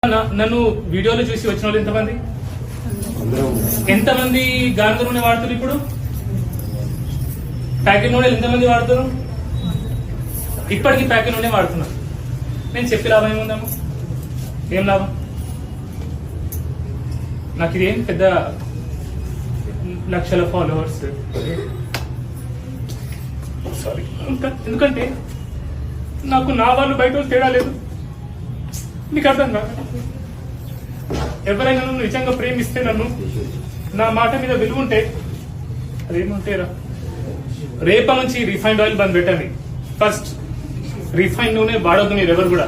నన్ను వీడియోలో చూసి వచ్చిన వాళ్ళు ఎంతమంది గానుగ నూనె వాడుతారు? ఇప్పుడు ప్యాకెట్ నూనెలు ఎంతమంది వాడుతారు? ఇప్పటికీ ప్యాకెట్ నూనె వాడుతున్నారు. నేను చెప్పి లాభం ఏముందమ్మా? ఏం లాభం? నాకు ఇదేం పెద్ద లక్షల ఫాలోవర్స్ సారీ, ఎందుకంటే నాకు నా వాళ్ళు బయట వాళ్ళు తేడా లేదు. నీకు అర్థం కాదు. ఎవరైనా నన్ను నిజంగా ప్రేమిస్తే, నన్ను నా మాట మీద విలువ ఉంటే, అదేమంటేరా రేప నుంచి రిఫైన్డ్ ఆయిల్ బంద్ పెట్టండి. ఫస్ట్ రిఫైన్డ్ నూనె వాడొద్దు మీరు ఎవరు కూడా.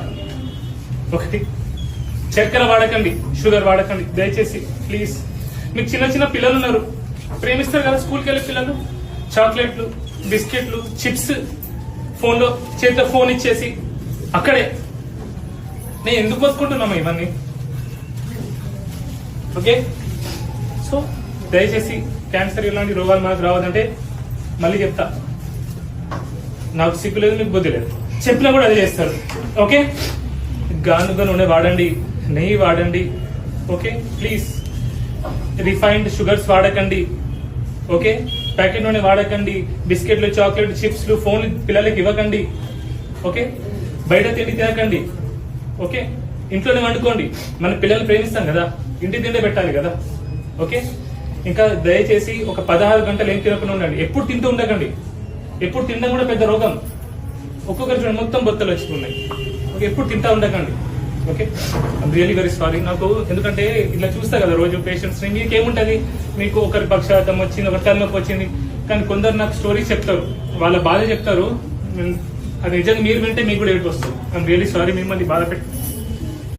ఒకటి, చక్కెర వాడకండి, షుగర్ వాడకండి దయచేసి ప్లీజ్. మీకు చిన్న చిన్న పిల్లలు ఉన్నారు, ప్రేమిస్తారు కదా స్కూల్కి వెళ్ళే పిల్లలు. చాక్లెట్లు, బిస్కెట్లు, చిప్స్, ఫోన్లో చేతితో ఫోన్ ఇచ్చేసి అక్కడే నేను ఎందుకు బతుకుంటున్నామా ఇవన్నీ? ఓకే, సో దయచేసి క్యాన్సర్ ఇలాంటి రోగాలు మనకు రావద్దంటే మళ్ళీ చెప్తా, నాకు సిగ్గు లేదు, మీకు బుద్ధి లేదు. చెప్పినా కూడా అదే చేస్తారు. ఓకే, గానుగ నూనె వాడండి, నెయ్యి వాడండి. ఓకే ప్లీజ్, రిఫైన్డ్ షుగర్స్ వాడకండి. ఓకే, ప్యాకెట్ నూనె వాడకండి. బిస్కెట్లు, చాక్లెట్, చిప్స్లు, ఫోన్లు పిల్లలకి ఇవ్వకండి. ఓకే, బయట తిండి తినకండి. ఓకే, ఇంట్లోనే వండుకోండి. మన పిల్లల్ని ప్రేమిస్తాం కదా, ఇంటి తిండే పెట్టాలి కదా. ఓకే, ఇంకా దయచేసి ఒక 16 గంటలు ఏం తినకుండా ఉండండి. ఎప్పుడు తింటూ ఉండకండి. ఎప్పుడు తినడం కూడా పెద్ద రోగం. ఒక్కొక్కరు చూడండి మొత్తం బొత్తలు వచ్చుకున్నాయి. ఓకే, ఎప్పుడు తింటా ఉండకండి. Okay, I'm really very sorry. నాకు ఎందుకంటే ఇలా చూస్తా కదా రోజు పేషెంట్స్, మీకేముంటది, మీకు ఒకరి పక్షాతం వచ్చింది, ఒకరి తలనొప్పి వచ్చింది, కానీ కొందరు నాకు స్టోరీస్ చెప్తారు, వాళ్ళ బాధ చెప్తారు. అది నిజంగా మీరు వింటే మీకు కూడా ఏడుపు వస్తుంది. ఐమ్ రియలీ సారీ మిమ్మల్ని బాధ పెట్టి